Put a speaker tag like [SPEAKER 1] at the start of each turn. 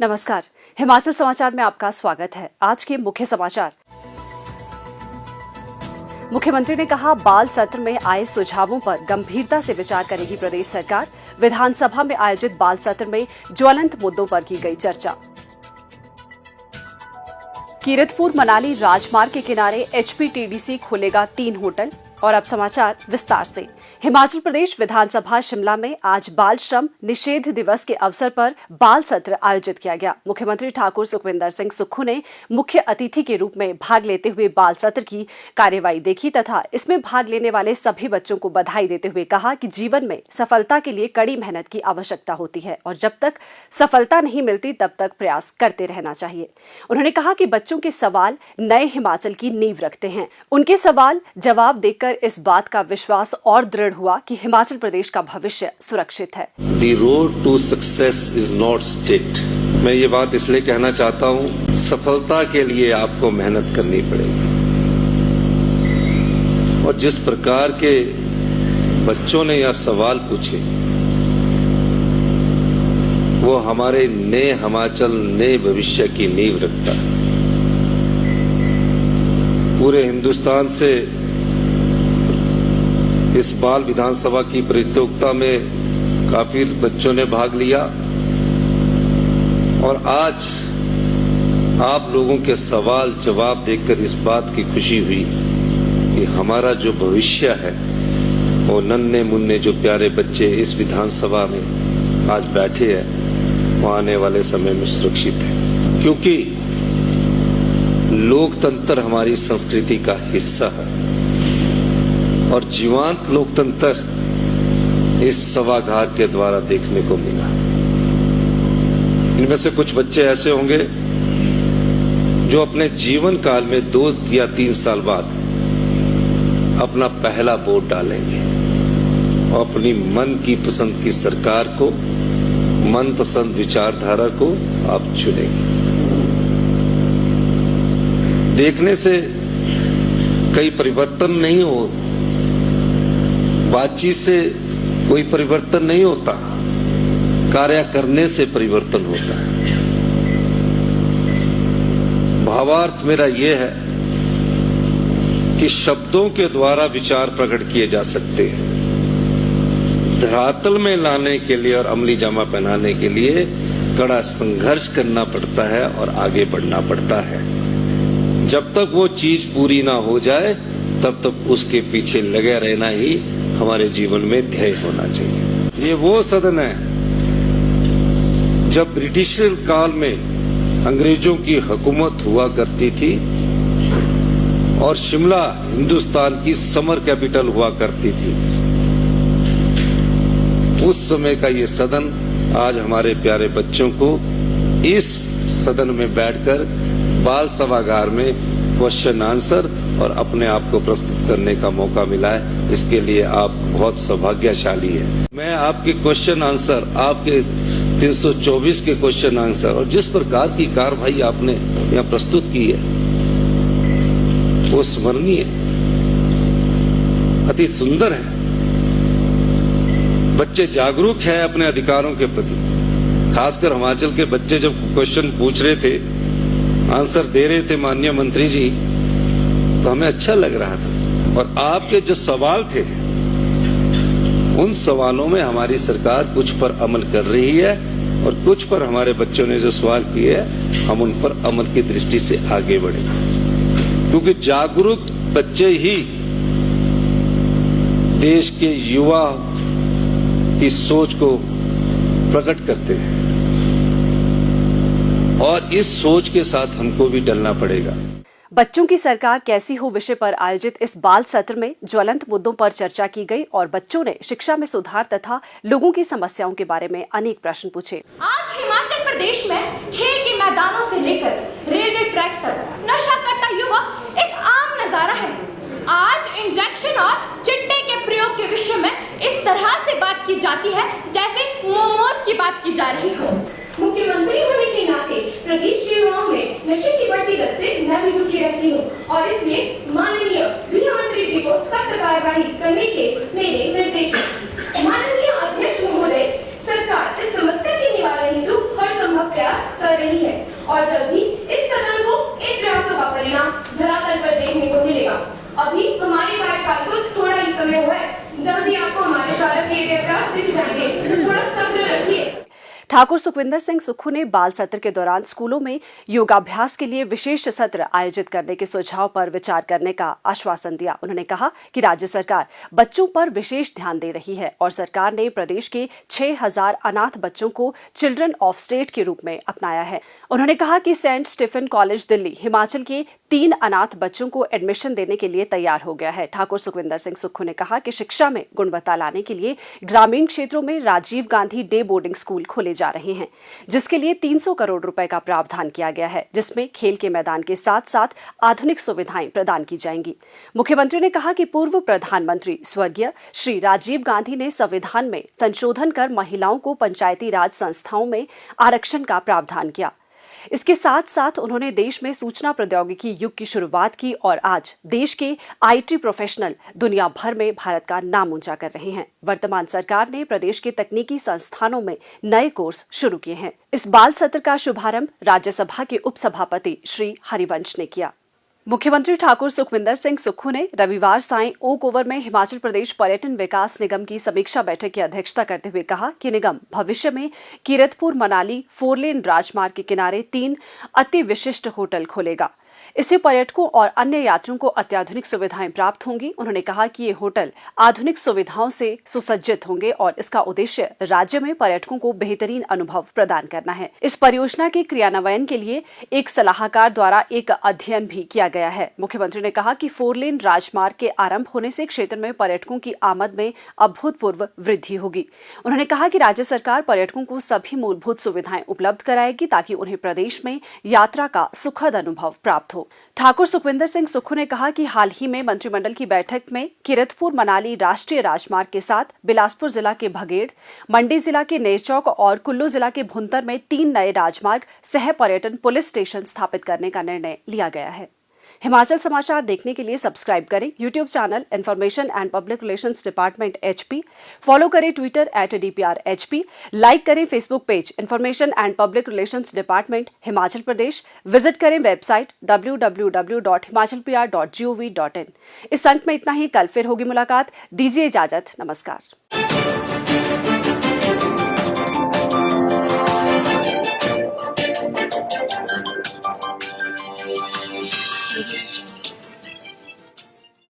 [SPEAKER 1] नमस्कार, हिमाचल समाचार में आपका स्वागत है। आज के मुख्य समाचार। मुख्यमंत्री ने कहा, बाल सत्र में आए सुझावों पर गंभीरता से विचार करेगी प्रदेश सरकार। विधानसभा में आयोजित बाल सत्र में ज्वलंत मुद्दों पर की गई चर्चा। कीरतपुर मनाली राजमार्ग के किनारे HPTDC खोलेगा 3 होटल। और अब समाचार विस्तार से। हिमाचल प्रदेश विधानसभा शिमला में आज बाल श्रम निषेध दिवस के अवसर पर बाल सत्र आयोजित किया गया। मुख्यमंत्री ठाकुर सुखविंदर सिंह सुक्खू ने मुख्य अतिथि के रूप में भाग लेते हुए बाल सत्र की कार्यवाही देखी तथा इसमें भाग लेने वाले सभी बच्चों को बधाई देते हुए कहा कि जीवन में सफलता के लिए कड़ी मेहनत की आवश्यकता होती है और जब तक सफलता नहीं मिलती तब तक प्रयास करते रहना चाहिए। उन्होंने कहा कि बच्चों के सवाल नए हिमाचल की नींव रखते हैं। उनके सवाल जवाब देकर इस बात का विश्वास और दृढ़ हुआ कि हिमाचल प्रदेश का भविष्य सुरक्षित है।
[SPEAKER 2] The road to success is not staked। मैं ये बात इसलिए कहना चाहता हूँ, सफलता के लिए आपको मेहनत करनी पड़ेगी। और जिस प्रकार के बच्चों ने यह सवाल पूछे, वो हमारे नए हिमाचल, नए भविष्य की नींव रखता है। पूरे हिंदुस्तान से इस बाल विधानसभा की प्रतियोगिता में काफी बच्चों ने भाग लिया और आज आप लोगों के सवाल जवाब देखकर इस बात की खुशी हुई कि हमारा जो भविष्य है वो नन्हे मुन्ने जो प्यारे बच्चे इस विधानसभा में आज बैठे हैं वो आने वाले समय में सुरक्षित है, क्योंकि लोकतंत्र हमारी संस्कृति का हिस्सा है और जीवंत लोकतंत्र इस सभागार के द्वारा देखने को मिला। इनमें से कुछ बच्चे ऐसे होंगे जो अपने जीवन काल में 2 या 3 साल बाद अपना पहला वोट डालेंगे और अपनी मन की पसंद की सरकार को, मनपसंद विचारधारा को आप चुनेंगे। देखने से कई परिवर्तन नहीं हो, बातचीत से कोई परिवर्तन नहीं होता, कार्य करने से परिवर्तन होता है। भावार्थ मेरा यह है कि शब्दों के द्वारा विचार प्रकट किए जा सकते हैं, धरातल में लाने के लिए और अमली जामा पहनाने के लिए कड़ा संघर्ष करना पड़ता है और आगे बढ़ना पड़ता है। जब तक वो चीज पूरी ना हो जाए तब तक उसके पीछे लगे रहना ही हमारे जीवन में ध्येय होना चाहिए। ये वो सदन है जब ब्रिटिश काल में अंग्रेजों की हुकूमत हुआ करती थी और शिमला हिंदुस्तान की समर कैपिटल हुआ करती थी। उस समय का ये सदन आज हमारे प्यारे बच्चों को इस सदन में बैठकर बाल सभागार में क्वेश्चन आंसर और अपने आप को प्रस्तुत करने का मौका मिला है। इसके लिए आप बहुत सौभाग्यशाली हैं। मैं आपके क्वेश्चन आंसर, आपके 324 के क्वेश्चन आंसर और जिस प्रकार की कार्रवाई आपने यहाँ प्रस्तुत की है वो स्मरणीय, अति सुंदर है। बच्चे जागरूक हैं अपने अधिकारों के प्रति। खासकर हिमाचल के बच्चे जब क्वेश्चन पूछ रहे थे, आंसर दे रहे थे माननीय मंत्री जी, तो हमें अच्छा लग रहा था। और आपके जो सवाल थे उन सवालों में हमारी सरकार कुछ पर अमल कर रही है और कुछ पर हमारे बच्चों ने जो सवाल किए हैं हम उन पर अमल की दृष्टि से आगे बढ़े, क्योंकि जागरूक बच्चे ही देश के युवा की सोच को प्रकट करते हैं और इस सोच के साथ हमको भी डलना पड़ेगा।
[SPEAKER 1] बच्चों की सरकार कैसी हो विषय पर आयोजित इस बाल सत्र में ज्वलंत मुद्दों पर चर्चा की गई और बच्चों ने शिक्षा में सुधार तथा लोगों की समस्याओं के बारे में अनेक प्रश्न पूछे।
[SPEAKER 3] आज हिमाचल प्रदेश में खेल के मैदानों से लेकर रेलवे ट्रैक तक नशा करता युवा एक आम नजारा है। आज इंजेक्शन और चिट्टे के प्रयोग के विषय में इस तरह से बात की जाती है जैसे मोमोज की बात की जा रही हो। मुख्यमंत्री होने के नाते प्रदेश के युवाओं में नशे की बढ़ती लत से मैं भी दुखी रहती हूँ और इसलिए माननीय गृह मंत्री जी को सख्त कार्रवाई करने के मेरे निर्देश माननीय अध्यक्ष महोदय, सरकार इस समस्या के निवारण हेतु हर संभव प्रयास कर रही है और जल्द ही इस कदम को इन प्रयासों का परिणाम धरातल पर देखने को मिलेगा। अभी हमारे कार्यकाल को थोड़ा ही समय हुआ है, जल्दी आपको हमारे द्वारा किए गए प्रयास दिख जाएंगे, तो थोड़ा सब्र रखिए।
[SPEAKER 1] ठाकुर सुखविंदर सिंह सुक्खू ने बाल सत्र के दौरान स्कूलों में योगाभ्यास के लिए विशेष सत्र आयोजित करने के सुझाव पर विचार करने का आश्वासन दिया। उन्होंने कहा कि राज्य सरकार बच्चों पर विशेष ध्यान दे रही है और सरकार ने प्रदेश के 6000 अनाथ बच्चों को चिल्ड्रन ऑफ स्टेट के रूप में अपनाया है। उन्होंने कहा कि Saint Stephen College Delhi Himachal के 3 अनाथ बच्चों को एडमिशन देने के लिए तैयार हो गया है। ठाकुर सुखविंदर सिंह सुक्खू ने कहा कि शिक्षा में गुणवत्ता लाने के लिए ग्रामीण क्षेत्रों में Rajiv Gandhi day boarding school खोले जा रहे हैं, जिसके लिए 300 करोड़ रुपए का प्रावधान किया गया है, जिसमें खेल के मैदान के साथ साथ आधुनिक सुविधाएं प्रदान की जाएंगी। मुख्यमंत्री ने कहा कि पूर्व प्रधानमंत्री स्वर्गीय श्री राजीव गांधी ने संविधान में संशोधन कर महिलाओं को पंचायती राज संस्थाओं में आरक्षण का प्रावधान किया। इसके साथ साथ उन्होंने देश में सूचना प्रौद्योगिकी युग की शुरुआत की और आज देश के आईटी प्रोफेशनल दुनिया भर में भारत का नाम ऊंचा कर रहे हैं। वर्तमान सरकार ने प्रदेश के तकनीकी संस्थानों में नए कोर्स शुरू किए हैं। इस बाल सत्र का शुभारंभ राज्यसभा के उपसभापति श्री हरिवंश ने किया। मुख्यमंत्री ठाकुर सुखविंदर सिंह सुक्खू ने रविवार सायं ओक ओवर में हिमाचल प्रदेश पर्यटन विकास निगम की समीक्षा बैठक की अध्यक्षता करते हुए कहा कि निगम भविष्य में कीरतपुर मनाली 4 लेन राजमार्ग के किनारे 3 अति विशिष्ट होटल खोलेगा। इससे पर्यटकों और अन्य यात्रियों को अत्याधुनिक सुविधाएं प्राप्त होंगी। उन्होंने कहा कि ये होटल आधुनिक सुविधाओं से सुसज्जित होंगे और इसका उद्देश्य राज्य में पर्यटकों को बेहतरीन अनुभव प्रदान करना है। इस परियोजना के क्रियान्वयन के लिए एक सलाहकार द्वारा एक अध्ययन भी किया गया है। मुख्यमंत्री ने कहा कि 4 लेन राजमार्ग के आरंभ होने से क्षेत्र में पर्यटकों की आमद में अभूतपूर्व वृद्धि होगी। उन्होंने कहा कि राज्य सरकार पर्यटकों को सभी मूलभूत सुविधाएं उपलब्ध कराएगी ताकि उन्हें प्रदेश में यात्रा का सुखद अनुभव प्राप्त हो। ठाकुर सुखविंदर सिंह सुक्खू ने कहा कि हाल ही में मंत्रिमंडल की बैठक में कीरतपुर मनाली राष्ट्रीय राजमार्ग के साथ बिलासपुर जिला के भगेड़, मंडी जिला के नेरचौक और कुल्लू जिला के भुंतर में 3 नए राजमार्ग सह पर्यटन पुलिस स्टेशन स्थापित करने का निर्णय लिया गया है। हिमाचल समाचार देखने के लिए सब्सक्राइब करें YouTube channel information and public relations department HP, follow करें ट्विटर @DPR-HP, लाइक करें Facebook page information and public relations department Himachal Pradesh, visit करें वेबसाइट www.himachalpr.gov.in। इस अंक में इतना ही, कल फिर होगी मुलाकात। दीजिए इजाजत, नमस्कार।